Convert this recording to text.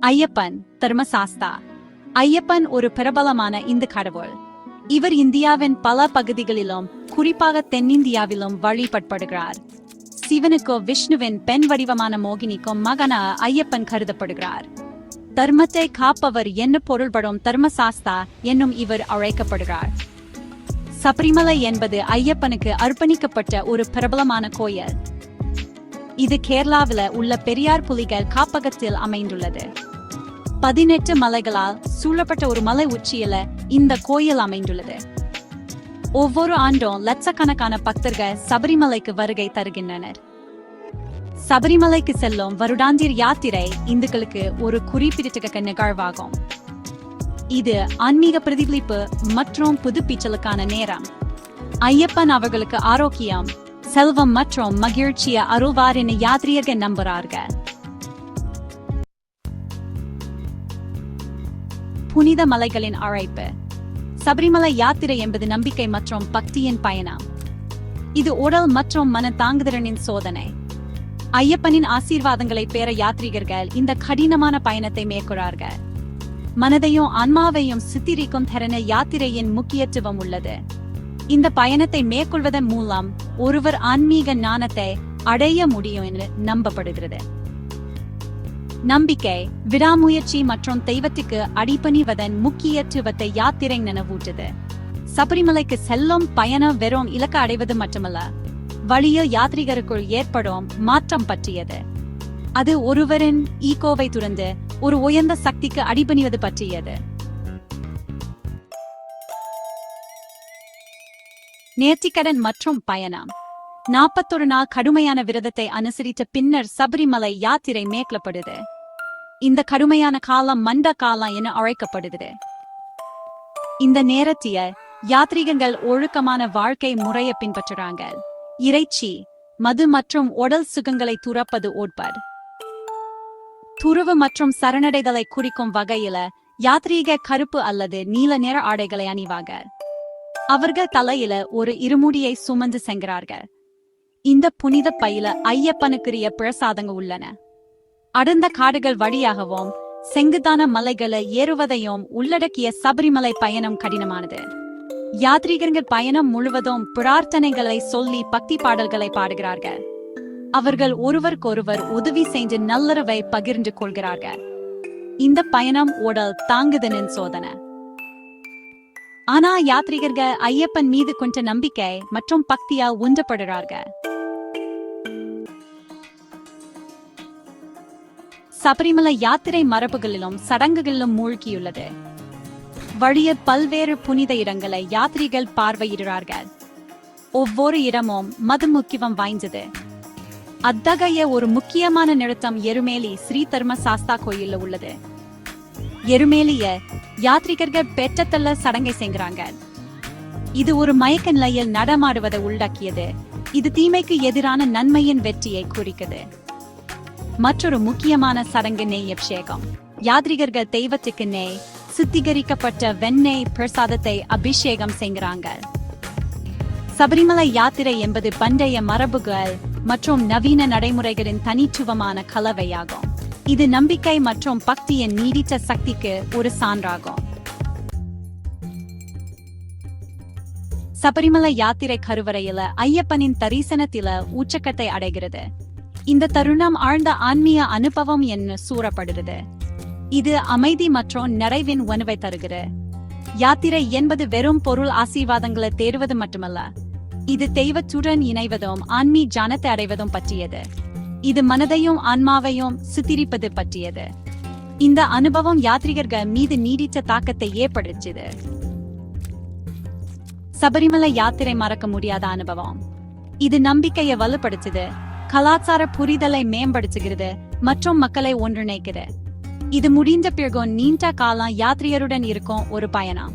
ஐயப்பன் தர்மசாஸ்தா. ஐயப்பன் ஒரு பிரபலமான இந்து கடவுள். இவர் இந்தியாவின் பல பகுதிகளிலும் குறிப்பாக தென்னிந்தியாவிலும் வழிபடப்படுகிறார். சிவனுக்கோ விஷ்ணுவின் பெண் வடிவமான மோகினிக்கும் மகனாக ஐயப்பன் கருதப்படுகிறார். தர்மத்தை காப்பவர் என்ன பொருள்படும் தர்மசாஸ்தா என்னும் இவர் அழைக்கப்படுகிறார். சபரிமலை என்பது ஐயப்பனுக்கு அர்ப்பணிக்கப்பட்ட ஒரு பிரபலமான கோயில். இது கேரளாவில் உள்ள பெரியார் புலிகள் காப்பகத்தில் அமைந்துள்ளது. 18 மலைகளால் சூழப்பட்ட ஒரு மலை உச்சியில இந்த கோயில் அமைந்துள்ளது. ஒவ்வொரு ஆண்டும் லட்சக்கணக்கான பக்தர்கள் சபரிமலைக்கு வருகை தருகின்றனர். சபரிமலைக்கு செல்லும் வருடாந்திர யாத்திரை இந்துக்களுக்கு ஒரு குறிப்பிடத்தக்க நிகழ்வாகும். இது ஆன்மீக பிரதிபலிப்பு மற்றும் புதுப்பிச்சலுக்கான நேரம். ஐயப்பன் அவர்களுக்கு ஆரோக்கியம், செல்வம் மற்றும் மகிழ்ச்சியை அருள்வார் என யாத்ரீகர்கள் நம்புகிறார்கள். புனித மலைகளின் அழைப்பு. சபரிமலை யாத்திரை என்பது நம்பிக்கை மற்றும் பக்தியின் பயணம். இது உடல் மற்றும் மன தாங்குதிறனின் சோதனை. ஐயப்பனின் ஆசீர்வாதங்களை பெற யாத்ரீகர்கள் இந்த கடினமான பயணத்தை மேற்கொள்கிறார்கள். மனதையும் ஆன்மாவையும் சித்திரிக்கும் திறன யாத்திரையின் முக்கியத்துவம் உள்ளது. இந்த பயணத்தை மேற்கொள்வதன் மூலம் ஒருவர் ஆன்மீக ஞானத்தை அடைய முடியும் என்று நம்பப்படுகிறது. நம்பிக்கை, விடாமுயற்சி மற்றும் தெய்வத்துக்கு அடிபணிவதன் முக்கியத்துவத்தை யாத்திரை நினைவூட்டுது. சபரிமலைக்கு செல்லும் பயணம் வெறும் இலக்கு அடைவது மட்டுமல்ல, வழியில் யாத்ரீகருக்குள் ஏற்படும் மாற்றம் பற்றியது. அது ஒருவரின் ஈகோவை துறந்து ஒரு உயர்ந்த சக்திக்கு அடிபணிவது பற்றியது. நேர்த்திக்கடன் மற்றும் பயணம். 41 நாள் கடுமையான விரதத்தை அனுசரித்த பின்னர் சபரிமலை யாத்திரை மேற்கொள்ளப்படுது. இந்த கடுமையான காலம் மண்ட காலம் என அழைக்கப்படுகிறது. இந்த நேரத்தில் யாத்ரீகர்கள் ஒழுக்கமான வாழ்க்கை முறையை பின்பற்றுறாங்க. இறைச்சி, மது மற்றும் உடல் சுகங்களை துறப்பது ஓட்பர். துறவு மற்றும் சரணடைதலை குறிக்கும் வகையில யாத்ரீக கருப்பு அல்லது நீல நிற ஆடைகளை அணிவாங்க. அவர்கள் தலையில ஒரு இருமுடியை சுமந்து சென்றார்கள். இந்த புனித பையில ஐயப்பனுக்குரிய பிரசாதங்கள் உள்ளன. அடர்ந்த காடுகள் வழியாகவும் செங்குத்தான மலைகளை ஏறுவதையும் உள்ளடக்கிய சபரிமலை பயணம் கடினமானது. யாத்ரீகர்கள் பயணம் முழுவதும் பிரார்த்தனைகளை சொல்லி பக்தி பாடல்களை பாடுகிறார்கள். அவர்கள் ஒருவருக்கொருவர் உதவி செய்து நல்லறவை பகிர்ந்து கொள்கிறார்கள். இந்த பயணம் உடல் தாங்குதலின் சோதனை. ஆனா யாத்ரீகர்கள் ஐயப்பன் மீது கொண்ட நம்பிக்கை மற்றும் பக்தியால் உந்தப்படுகிறார்கள். சபரிமலை யாத்திரை மரபுகளிலும் சடங்குகளிலும் மூழ்கியுள்ளது. வழியில் பல்வேறு புனித இடங்களை யாத்ரீகர்கள் பார்வையிடுகிறார்கள். ஒவ்வொரு இடமும் மது முக்கியம் வாய்ந்தது. அத்தகைய ஒரு முக்கியமான நிறுத்தம் எருமேலி ஸ்ரீ தர்மசாஸ்தா கோயில்ல உள்ளது. எருமேலிய யாத்ரீகர்கள் பெற்றத்தள்ள சடங்கை செய்கிறாங்க. இது ஒரு மயக்க நிலையில் நடமாடுவதை உள்ளடக்கியது. இது தீமைக்கு எதிரான நன்மையின் வெற்றியை குறிக்குது. மற்றொரு முக்கியமான சடங்கு நெய் அபிஷேகம். யாத்ரீகர்கள் தெய்வத்துக்கு நெய், சுத்திகரிக்கப்பட்ட வெண்ணெய் பிரசாதத்தை அபிஷேகம் செய்கிறாங்க. சபரிமலை யாத்திரை என்பது பண்டைய மரபுகள் மற்றும் நவீன நடைமுறைகளின் தனித்துவமான கலவையாகும். இது நம்பிக்கை மற்றும் பக்தியின் நீடித்த சக்திக்கு ஒரு சான்றாகும். சபரிமலை யாத்திரை கருவறையில ஐயப்பனின் தரிசனத்தில உச்சக்கத்தை அடைகிறது. இந்த தருணம் ஆழ்ந்த ஆன்மீக அனுபவம் என்று கூறப்படுகிறது. இது அமைதி மற்றும் நிறைவின் உணவை தருகிறது. யாத்திரை என்பது வெறும் பொருள் ஆசீர்வாதங்களை தேடுவது மட்டுமல்ல, இது தெய்வத்துடன் இணைவதும் ஆன்மீக ஞானத்தை அடைவதும் பற்றியது. இது மனதையும் ஆன்மாவையும் சுத்திரிப்பது பற்றியது. இந்த அனுபவம் யாத்ரீகர்கள் மீது நீடித்த தாக்கத்தை ஏற்படுத்தியது. சபரிமலை யாத்திரை மறக்க முடியாத அனுபவம். இது நம்பிக்கையை வலுப்படுத்துது, கலாச்சார புரிதலை மேம்படுத்துகிறது மற்றும் மக்களை ஒன்றிணைக்கிறது. இது முடிந்த பிறகு நீண்ட காலம் யாத்ரீகருடன் இருக்கும் ஒரு பயணம்.